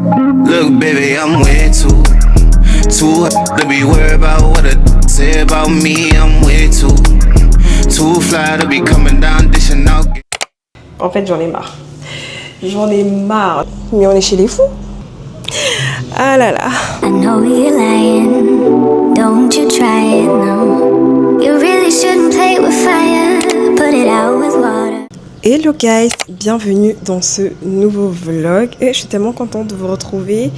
Look, baby, I'm way too to be worried about what a say about me. I'm way too fly to be coming down dishing out. En fait, j'en ai marre. J'en ai marre. Mais on est chez les fous. Ah là là. I know you're lying. Don't you try it, no. You really shouldn't play with fire. Put it out with water. Hello guys, bienvenue dans ce nouveau vlog. Et je suis tellement contente de vous retrouver.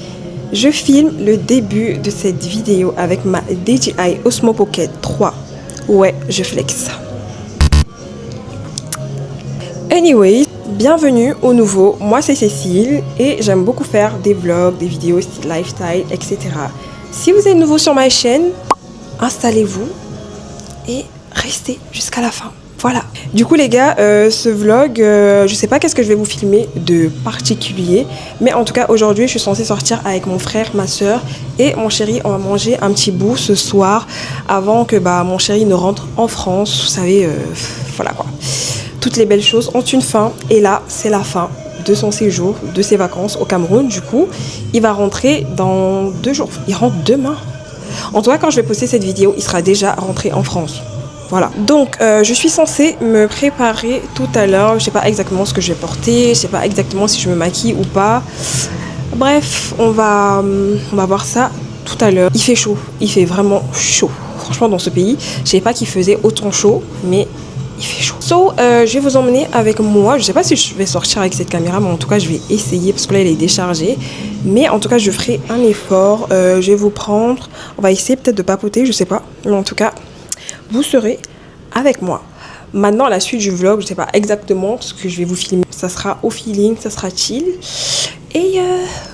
Je filme le début de cette vidéo avec ma DJI Osmo Pocket 3. Ouais, je flex. Anyway, bienvenue au nouveau. Moi c'est Cécile et j'aime beaucoup faire des vlogs, des vidéos style lifestyle, etc. Si vous êtes nouveau sur ma chaîne, installez-vous et restez jusqu'à la fin. Voilà. Du coup les gars, ce vlog, je sais pas qu'est-ce que je vais vous filmer de particulier, mais en tout cas aujourd'hui je suis censée sortir avec mon frère, ma soeur et mon chéri. On va manger un petit bout ce soir avant que mon chéri ne rentre en France. Vous savez, voilà quoi. Toutes les belles choses ont une fin et là c'est la fin de son séjour, de ses vacances au Cameroun. Du coup il va rentrer dans 2 jours, il rentre demain. En tout cas quand je vais poster cette vidéo il sera déjà rentré en France. Voilà, donc je suis censée me préparer tout à l'heure. Je sais pas exactement ce que je vais porter, je sais pas exactement si je me maquille ou pas. Bref, on va voir ça tout à l'heure. Il fait chaud, il fait vraiment chaud. Franchement dans ce pays, je savais pas qu'il faisait autant chaud, mais il fait chaud. Je vais vous emmener avec moi. Je sais pas si je vais sortir avec cette caméra, mais en tout cas je vais essayer parce que là elle est déchargée. Mais en tout cas je ferai un effort. Je vais vous prendre. On va essayer peut-être de papoter, je sais pas. Mais en tout cas, vous serez avec moi. Maintenant, la suite du vlog, je sais pas exactement ce que je vais vous filmer. Ça sera au feeling, ça sera chill. Et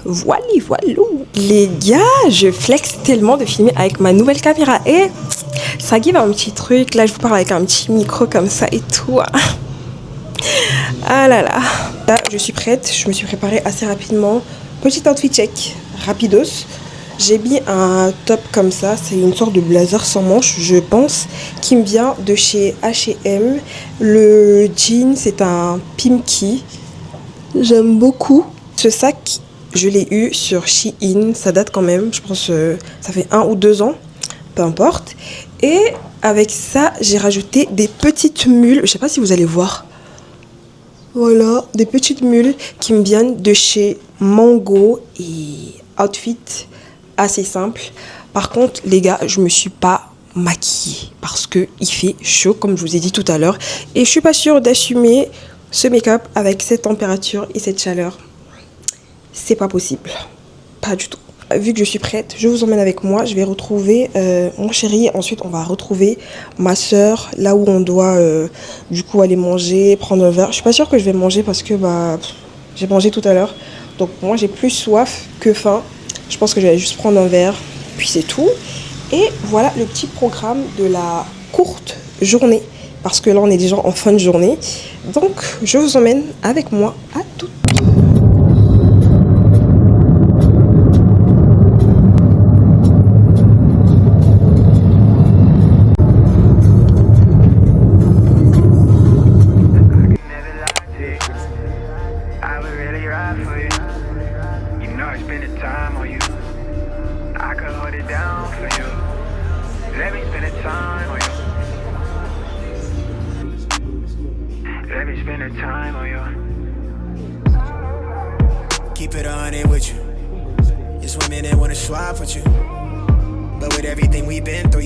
voilà. Les gars, je flex tellement de filmer avec ma nouvelle caméra. Et ça give un petit truc. Là, je vous parle avec un petit micro comme ça et tout. Ah là là. Là, je suis prête. Je me suis préparée assez rapidement. Petit outfit check, rapidos. J'ai mis un top comme ça, c'est une sorte de blazer sans manches, je pense, qui me vient de chez H&M. Le jean, c'est un Pimki. J'aime beaucoup. Ce sac, je l'ai eu sur Shein, ça date quand même, je pense ça fait 1 ou 2 ans, peu importe. Et avec ça, j'ai rajouté des petites mules, je sais pas si vous allez voir. Voilà, des petites mules qui me viennent de chez Mango et Outfit. Assez simple. Par contre les gars, je me suis pas maquillée parce que il fait chaud comme je vous ai dit tout à l'heure et je suis pas sûre d'assumer ce make-up avec cette température et cette chaleur. C'est pas possible, pas du tout. Vu que je suis prête, je vous emmène avec moi. Je vais retrouver mon chéri. Ensuite on va retrouver ma soeur là où on doit du coup aller manger, prendre un verre. Je suis pas sûre que je vais manger parce que j'ai mangé tout à l'heure, donc moi j'ai plus soif que faim. Je pense que je vais juste prendre un verre, puis c'est tout. Et voilà le petit programme de la courte journée. Parce que là, on est déjà en fin de journée. Donc, je vous emmène avec moi à tout. Keep it on it with you. It's women that wanna swap with you. But with everything we've been through,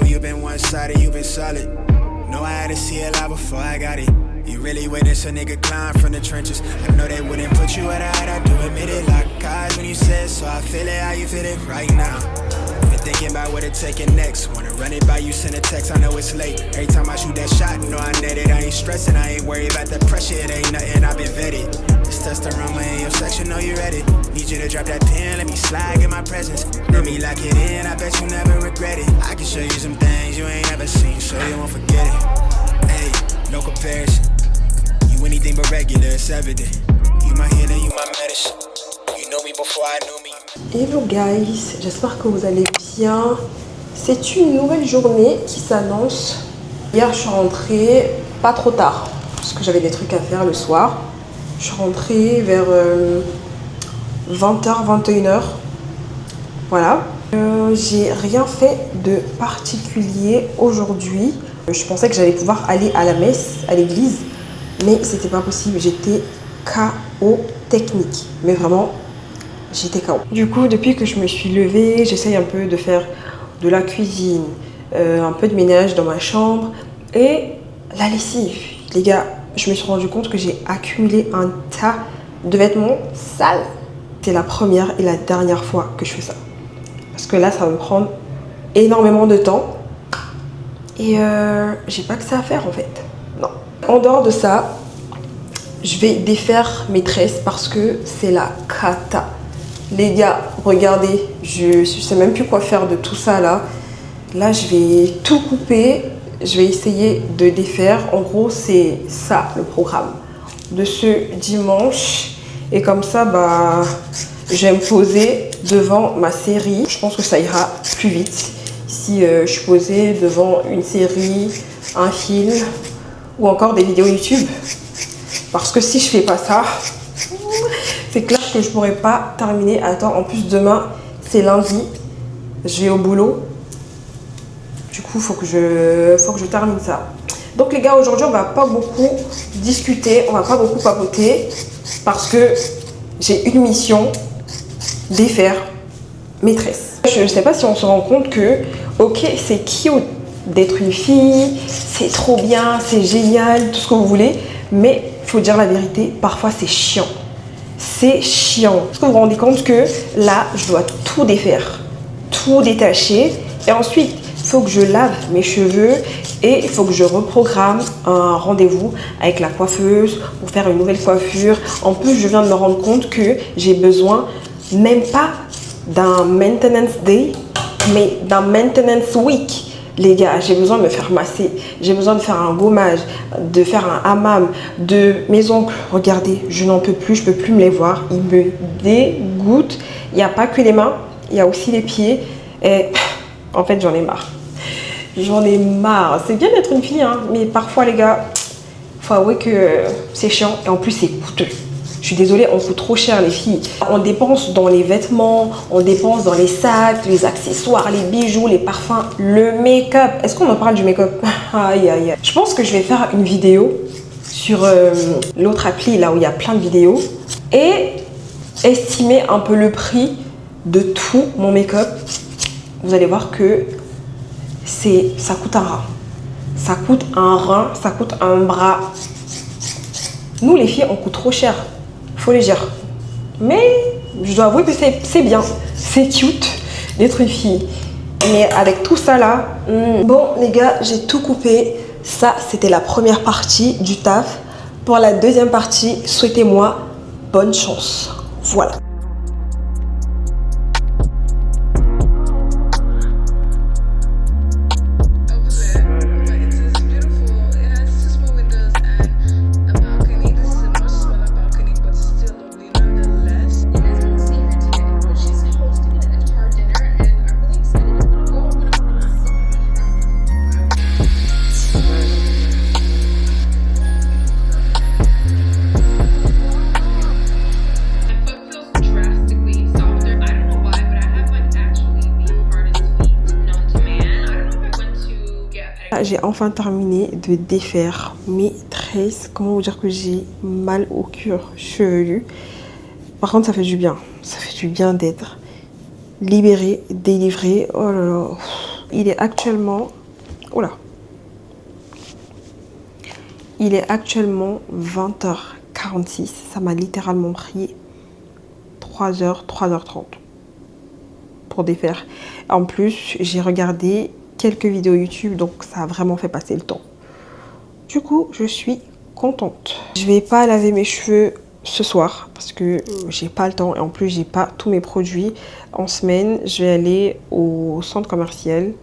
you've been one-sided, you've been solid. Know I had to see it live before I got it. You really witness a nigga climb from the trenches. I know they wouldn't put you at I do admit it. Like eyes when you said, so I feel it how you feel it right now. Been thinking about what to take it next. Wanna run it by you, send a text, I know it's late. Every time I shoot that shot, know I net it. I ain't stressing, I ain't worried about the pressure. It ain't nothing, I've been vetted. This testosterone in your section, know you ready. Need you to drop that pen, let me slide in my presence. Let me lock it in, I bet you never regret it. I can show you some things you ain't ever seen, so you won't forget it. Hey, no comparison. You anything but regular, it's evident. You my healer, you my medicine. You know me before I knew me. Hello guys, j'espère que vous allez bien. C'est une nouvelle journée qui s'annonce. Hier je suis rentrée pas trop tard parce que j'avais des trucs à faire le soir. Je suis rentrée vers 20h, 21h. Voilà. J'ai rien fait de particulier aujourd'hui. Je pensais que j'allais pouvoir aller à la messe, à l'église, mais c'était pas possible. J'étais KO technique. Mais vraiment, j'étais KO. Du coup, depuis que je me suis levée, j'essaye un peu de faire de la cuisine, un peu de ménage dans ma chambre et la lessive. Les gars, je me suis rendu compte que j'ai accumulé un tas de vêtements sales. C'est la première et la dernière fois que je fais ça. Parce que là, ça va me prendre énormément de temps. Et j'ai pas que ça à faire en fait. Non. En dehors de ça, je vais défaire mes tresses parce que c'est la cata. Les gars, regardez, je sais même plus quoi faire de tout ça là. Là, je vais tout couper. Je vais essayer de défaire. En gros, c'est ça le programme de ce dimanche. Et comme ça, bah, je vais me poser devant ma série. Je pense que ça ira plus vite si je suis posée devant une série, un film ou encore des vidéos YouTube. Parce que si je fais pas ça, c'est clair que je pourrais pas terminer. Attends, en plus demain, c'est lundi. Je vais au boulot. Du coup, faut que je termine ça. Donc les gars, aujourd'hui, on va pas beaucoup discuter, on va pas beaucoup papoter parce que j'ai une mission, défaire mes tresses. Je sais pas si on se rend compte que, ok, c'est cute d'être une fille, c'est trop bien, c'est génial, tout ce que vous voulez, mais il faut dire la vérité, parfois c'est chiant. C'est chiant. Est-ce que vous vous rendez compte que là, je dois tout défaire, tout détacher et ensuite, il faut que je lave mes cheveux et il faut que je reprogramme un rendez-vous avec la coiffeuse pour faire une nouvelle coiffure. En plus, je viens de me rendre compte que j'ai besoin même pas d'un maintenance day, mais d'un maintenance week. Les gars, j'ai besoin de me faire masser, j'ai besoin de faire un gommage, de faire un hammam, de mes ongles. Regardez, je n'en peux plus, je peux plus me les voir. Ils me dégoûtent. Il n'y a pas que les mains, il y a aussi les pieds. Et en fait, j'en ai marre. J'en ai marre. C'est bien d'être une fille, hein, mais parfois, les gars, il faut avouer que c'est chiant et en plus, c'est coûteux. Je suis désolée, on coûte trop cher, les filles. On dépense dans les vêtements, on dépense dans les sacs, les accessoires, les bijoux, les parfums, le make-up. Est-ce qu'on en parle du make-up? Aïe, aïe, aïe. Je pense que je vais faire une vidéo sur l'autre appli, là où il y a plein de vidéos, et estimer un peu le prix de tout mon make-up. Vous allez voir que ça coûte un rein. Ça coûte un rein, ça coûte un bras. Nous, les filles, on coûte trop cher. Faut les gérer. Mais je dois avouer que c'est bien. C'est cute d'être une fille. Mais avec tout ça là... Bon, les gars, j'ai tout coupé. Ça, c'était la première partie du taf. Pour la deuxième partie, souhaitez-moi bonne chance. Voilà. J'ai enfin terminé de défaire mes tresses. Comment vous dire que j'ai mal au cuir chevelu. Par contre, ça fait du bien. Ça fait du bien d'être libérée, délivrée. Oh là là. Il est actuellement... Oh là. Il est actuellement 20h46. Ça m'a littéralement pris 3h, 3h30 pour défaire. En plus, j'ai regardé quelques vidéos YouTube, donc ça a vraiment fait passer le temps. Du coup, je suis contente. Je vais pas laver mes cheveux ce soir parce que j'ai pas le temps et en plus j'ai pas tous mes produits. En semaine, je vais aller au centre commercial.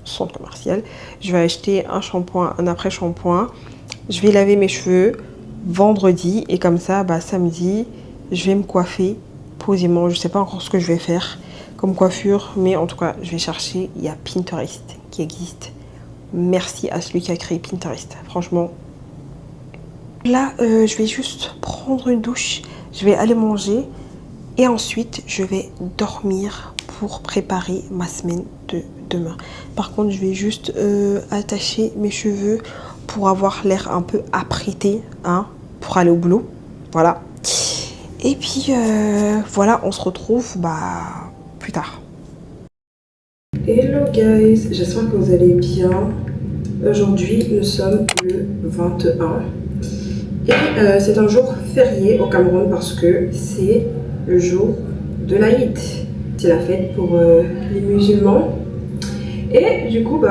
Je vais acheter un shampoing, un après-shampoing. Je vais laver mes cheveux vendredi et comme ça, bah, samedi, je vais me coiffer posément. Je sais pas encore ce que je vais faire comme coiffure, mais en tout cas, je vais chercher. Il y a Pinterest qui existe. Merci à celui qui a créé Pinterest. Franchement. Là, je vais juste prendre une douche. Je vais aller manger Et ensuite, je vais dormir pour préparer ma semaine de demain. Par contre, je vais juste attacher mes cheveux pour avoir l'air un peu apprêté, hein, pour aller au boulot. Voilà. Et puis, voilà, on se retrouve plus tard. Hello guys, j'espère que vous allez bien. Aujourd'hui, nous sommes le 21. Et c'est un jour férié au Cameroun parce que c'est le jour de l'Aïd. C'est la fête pour les musulmans. Et du coup,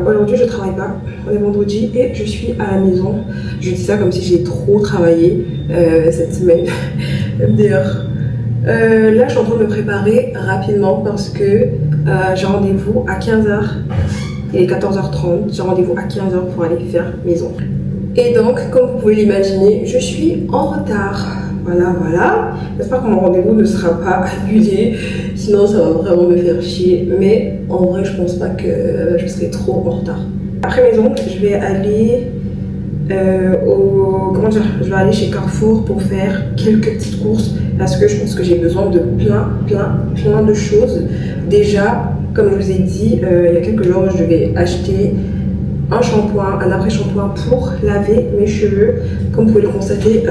aujourd'hui je travaille pas. On est vendredi et je suis à la maison. Je dis ça comme si j'ai trop travaillé cette semaine. D'ailleurs, là je suis en train de me préparer rapidement parce que j'ai rendez-vous à 15h. Il est 14h30. J'ai rendez-vous à 15h pour aller faire mes ongles. Et donc, comme vous pouvez l'imaginer, je suis en retard. Voilà. J'espère que mon rendez-vous ne sera pas annulé. Sinon, ça va vraiment me faire chier. Mais en vrai, je pense pas que je serai trop en retard. Après mes ongles, je vais aller je vais aller chez Carrefour pour faire quelques petites courses parce que je pense que j'ai besoin de plein de choses. Déjà, comme je vous ai dit, il y a quelques jours, je vais acheter un shampoing, un après-shampoing pour laver mes cheveux. Comme vous pouvez le constater,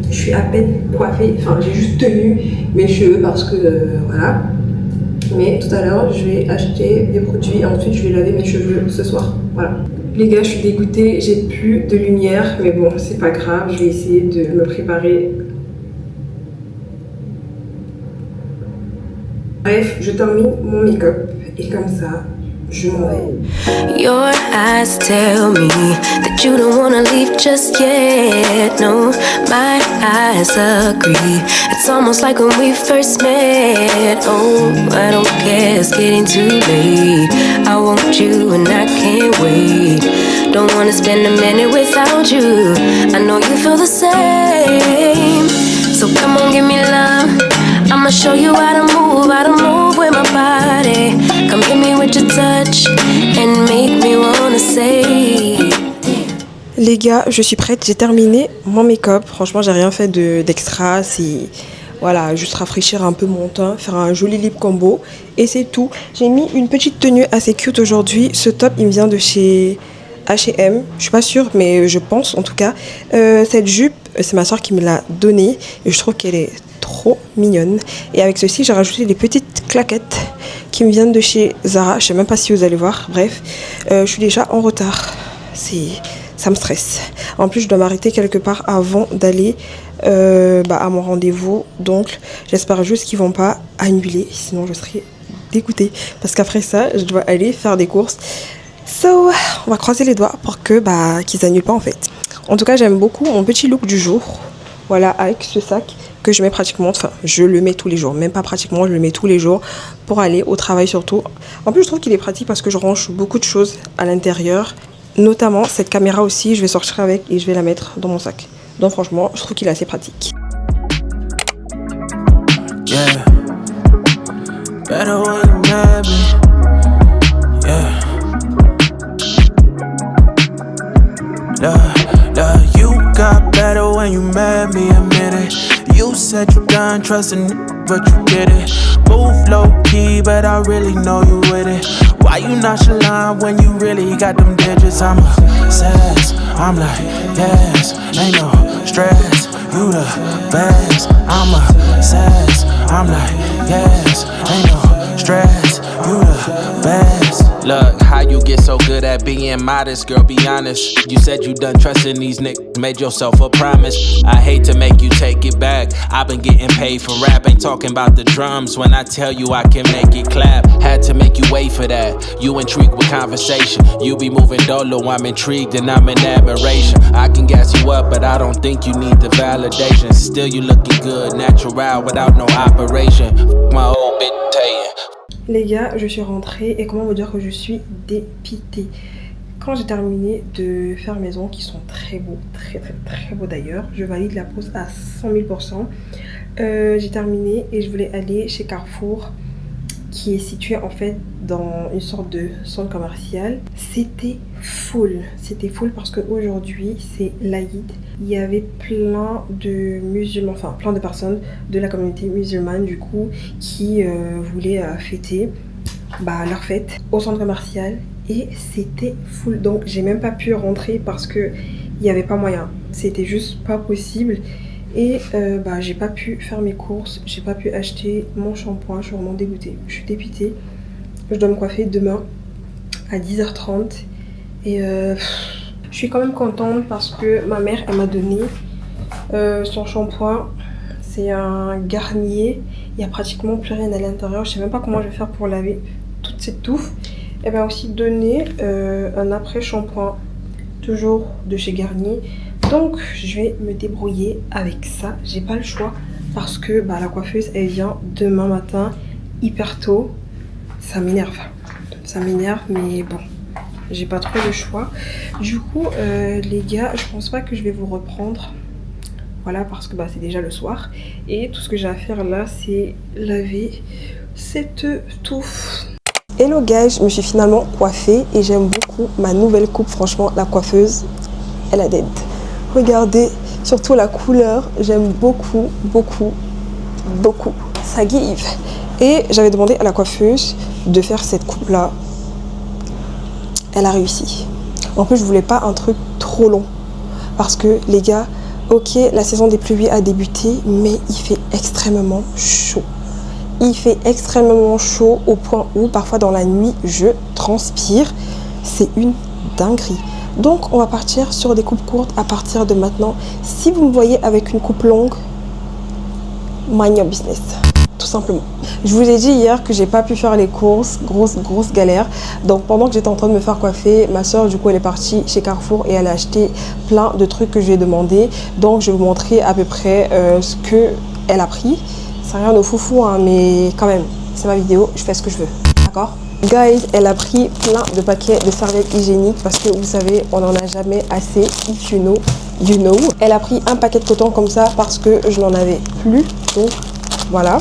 je suis à peine coiffée, enfin j'ai juste tenu mes cheveux parce que voilà. Mais tout à l'heure, je vais acheter des produits et ensuite je vais laver mes cheveux ce soir. Voilà. Les gars, je suis dégoûtée, j'ai plus de lumière, mais bon, c'est pas grave, je vais essayer de me préparer. Bref, je termine mon make-up et comme ça, je m'en vais. Your eyes tell me that you don't wanna leave just yet. No, my eyes agree. It's almost like when we first met. Oh, I don't care, it's getting too late. I want you and I can't wait. Don't wanna spend a minute without you. I know you feel the same. So come on, give me love. I'ma show you how to move with my body. Come hit me with your touch and make me wanna say. Les gars, je suis prête, j'ai terminé mon make-up. Franchement, j'ai rien fait d'extra. C'est voilà, juste rafraîchir un peu mon teint, faire un joli lip combo et c'est tout. J'ai mis une petite tenue assez cute aujourd'hui. Ce top, il me vient de chez H&M. Je suis pas sûre, mais je pense en tout cas. Cette jupe, c'est ma soeur qui me l'a donnée et je trouve qu'elle est trop mignonne. Et avec ceci, j'ai rajouté des petites claquettes qui me viennent de chez Zara. Je sais même pas si vous allez voir. Bref, je suis déjà en retard. Ça me stresse. En plus, je dois m'arrêter quelque part avant d'aller à mon rendez-vous. Donc, j'espère juste qu'ils vont pas annuler. Sinon, je serai dégoûtée. Parce qu'après ça, je dois aller faire des courses. So, on va croiser les doigts pour que qu'ils annulent pas en fait. En tout cas, j'aime beaucoup mon petit look du jour. Voilà, avec ce sac que je mets pratiquement, enfin je le mets tous les jours, même pas pratiquement, je le mets tous les jours pour aller au travail surtout. En plus je trouve qu'il est pratique parce que je range beaucoup de choses à l'intérieur, notamment cette caméra aussi, je vais sortir avec et je vais la mettre dans mon sac. Donc franchement, je trouve qu'il est assez pratique. Yeah. Better when you mad me. Yeah. You got better when you mad me, admit it. You said you done trusting, but you did it. Move low key, but I really know you with it. Why you nonchalant when you really got them digits? I'm obsessed, I'm like, yes, ain't no stress. You the best, I'm obsessed, I'm like, yes, ain't no stress. You the best. Look, how you get so good at being modest, girl, be honest. You said you done trusting these niggas, made yourself a promise. I hate to make you take it back. I've been getting paid for rap, ain't talking about the drums. When I tell you I can make it clap, had to make you wait for that. You intrigued with conversation, you be moving dolo, I'm intrigued and I'm in admiration. I can gas you up, but I don't think you need the validation. Still you looking good, natural, without no operation. My old bitch tell you. Les gars, je suis rentrée et comment vous dire que je suis dépitée. Quand j'ai terminé de faire mes ongles qui sont très beaux, très beaux d'ailleurs, je valide la pose à 100 000%. J'ai terminé et je voulais aller chez Carrefour qui est situé en fait dans une sorte de centre commercial. C'était full parce qu'aujourd'hui c'est l'Aïd. Il y avait plein de musulmans, enfin plein de personnes de la communauté musulmane du coup qui voulaient fêter leur fête au centre commercial et c'était full. Donc j'ai même pas pu rentrer parce que il n'y avait pas moyen, c'était juste pas possible. Et j'ai pas pu faire mes courses, j'ai pas pu acheter mon shampoing, je suis vraiment dégoûtée, je suis dépitée. Je dois me coiffer demain à 10h30 et je suis quand même contente parce que ma mère elle m'a donné son shampoing. C'est un Garnier, il n'y a pratiquement plus rien à l'intérieur, je sais même pas comment je vais faire pour laver toute cette touffe. Elle m'a aussi donné un après shampoing, toujours de chez Garnier. Donc je vais me débrouiller avec ça, j'ai pas le choix parce que la coiffeuse elle vient demain matin hyper tôt. Ça m'énerve mais bon, j'ai pas trop le choix. Du coup les gars, je pense pas que je vais vous reprendre, voilà, parce que c'est déjà le soir et tout ce que j'ai à faire là c'est laver cette touffe. Hello guys, je me suis finalement coiffée et j'aime beaucoup ma nouvelle coupe. Franchement la coiffeuse elle a dead. Regardez, surtout la couleur, j'aime beaucoup. Ça give. Et j'avais demandé à la coiffeuse de faire cette coupe-là. Elle a réussi. En plus, je voulais pas un truc trop long. Parce que, les gars, ok, la saison des pluies a débuté, mais il fait extrêmement chaud. Il fait extrêmement chaud au point où, parfois dans la nuit, je transpire. C'est une dinguerie. Donc on va partir sur des coupes courtes à partir de maintenant. Si vous me voyez avec une coupe longue, mind your business, tout simplement. Je vous ai dit hier que j'ai pas pu faire les courses, grosse galère. Donc pendant que j'étais en train de me faire coiffer, ma soeur du coup elle est partie chez Carrefour et elle a acheté plein de trucs que je lui ai demandé. Donc je vais vous montrer à peu près ce que elle a pris. C'est rien de foufou hein, mais quand même, c'est ma vidéo, je fais ce que je veux, d'accord? Guys, elle a pris plein de paquets de serviettes hygiéniques parce que vous savez, on n'en a jamais assez. If you know, you know. Elle a pris un paquet de coton comme ça parce que je n'en avais plus. Donc voilà.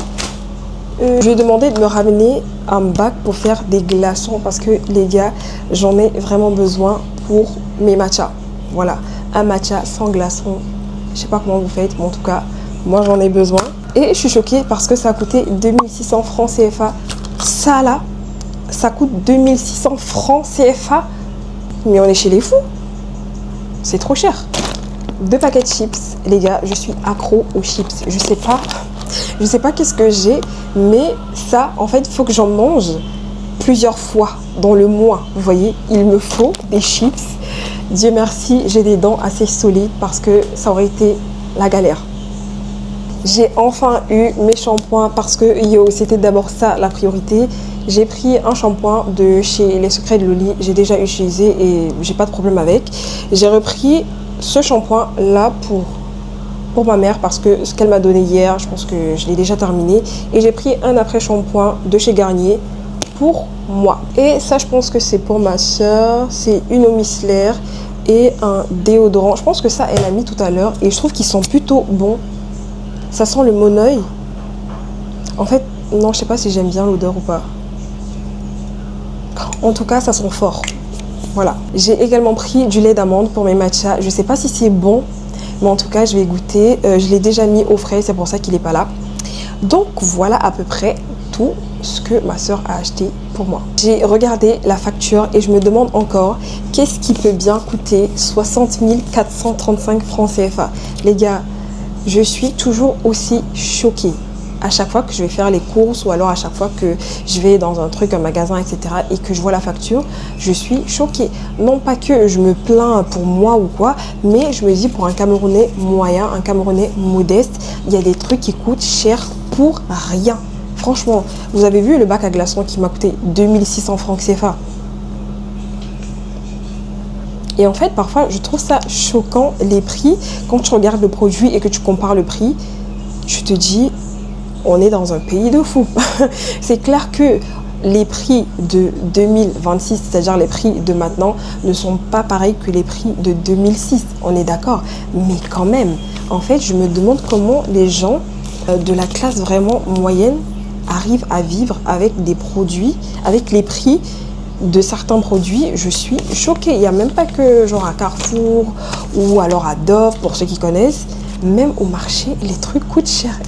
Je lui ai demandé de me ramener un bac pour faire des glaçons parce que les gars, j'en ai vraiment besoin pour mes matchas. Voilà, un matcha sans glaçons. Je sais pas comment vous faites, mais en tout cas, moi j'en ai besoin. Et je suis choquée parce que ça a coûté 2600 francs CFA. Ça là, ça coûte 2600 francs CFA. Mais on est chez les fous. C'est trop cher. 2 paquets de chips. Les gars, je suis accro aux chips. Je sais pas qu'est-ce que j'ai. Mais ça, en fait, il faut que j'en mange plusieurs fois dans le mois. Vous voyez, il me faut des chips. Dieu merci, j'ai des dents assez solides parce que ça aurait été la galère. J'ai enfin eu mes shampoings parce que c'était d'abord ça la priorité. J'ai pris un shampoing de chez Les Secrets de Loli. J'ai déjà utilisé et j'ai pas de problème avec. J'ai repris ce shampoing là pour ma mère parce que ce qu'elle m'a donné hier, je pense que je l'ai déjà terminé. Et j'ai pris un après shampoing de chez Garnier pour moi. Et ça, je pense que c'est pour ma soeur. C'est une eau micellaire et un déodorant. Je pense que ça, elle a mis tout à l'heure et je trouve qu'ils sont plutôt bons. Ça sent le monoeil. En fait, non, je sais pas si j'aime bien l'odeur ou pas. En tout cas, ça sent fort. Voilà. J'ai également pris du lait d'amande pour mes matchas. Je sais pas si c'est bon, mais en tout cas, je vais goûter. Je l'ai déjà mis au frais, c'est pour ça qu'il n'est pas là. Donc, voilà à peu près tout ce que ma soeur a acheté pour moi. J'ai regardé la facture et je me demande encore qu'est-ce qui peut bien coûter 60 435 francs CFA. Les gars, je suis toujours aussi choquée à chaque fois que je vais faire les courses ou alors à chaque fois que je vais dans un truc, un magasin, etc. et que je vois la facture, je suis choquée. Non pas que je me plains pour moi ou quoi, mais je me dis pour un Camerounais moyen, un Camerounais modeste, il y a des trucs qui coûtent cher pour rien. Franchement, vous avez vu le bac à glaçons qui m'a coûté 2600 francs CFA. Et en fait, parfois, je trouve ça choquant, les prix. Quand tu regardes le produit et que tu compares le prix, tu te dis, on est dans un pays de fous. C'est clair que les prix de 2026, c'est-à-dire les prix de maintenant, ne sont pas pareils que les prix de 2006. On est d'accord. Mais quand même, en fait, je me demande comment les gens de la classe vraiment moyenne arrivent à vivre avec des produits, avec les prix de certains produits. Je suis choquée. Il n'y a même pas que genre à Carrefour ou alors à Dove pour ceux qui connaissent. Même au marché, les trucs coûtent cher.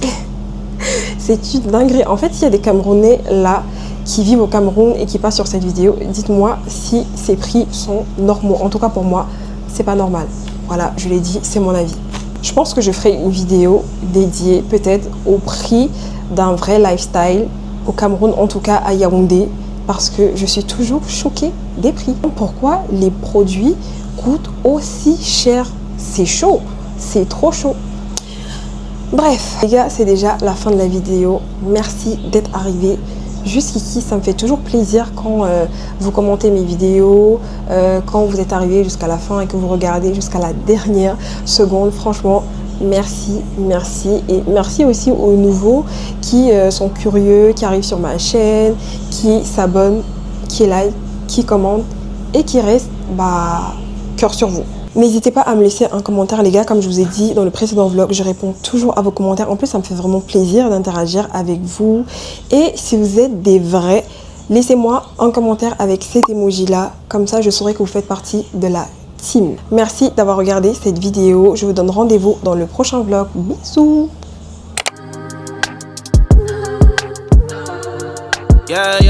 C'est une dinguerie. En fait, il y a des Camerounais là qui vivent au Cameroun et qui passent sur cette vidéo. Dites-moi si ces prix sont normaux. En tout cas, pour moi, c'est pas normal. Voilà, je l'ai dit, c'est mon avis. Je pense que je ferai une vidéo dédiée peut-être au prix d'un vrai lifestyle au Cameroun, en tout cas à Yaoundé, parce que je suis toujours choquée des prix. Pourquoi les produits coûtent aussi cher? C'est chaud, c'est trop chaud. Bref, les gars, c'est déjà la fin de la vidéo. Merci d'être arrivés jusqu'ici. Ça me fait toujours plaisir quand vous commentez mes vidéos, quand vous êtes arrivés jusqu'à la fin et que vous regardez jusqu'à la dernière seconde. Franchement, merci, merci. Et merci aussi aux nouveaux qui sont curieux, qui arrivent sur ma chaîne, qui s'abonnent, qui like, qui commentent et qui restent cœur sur vous. N'hésitez pas à me laisser un commentaire, les gars. Comme je vous ai dit dans le précédent vlog, je réponds toujours à vos commentaires. En plus, ça me fait vraiment plaisir d'interagir avec vous. Et si vous êtes des vrais, laissez-moi un commentaire avec cet emoji-là. Comme ça, je saurai que vous faites partie de la team. Merci d'avoir regardé cette vidéo. Je vous donne rendez-vous dans le prochain vlog. Bisous. Yeah.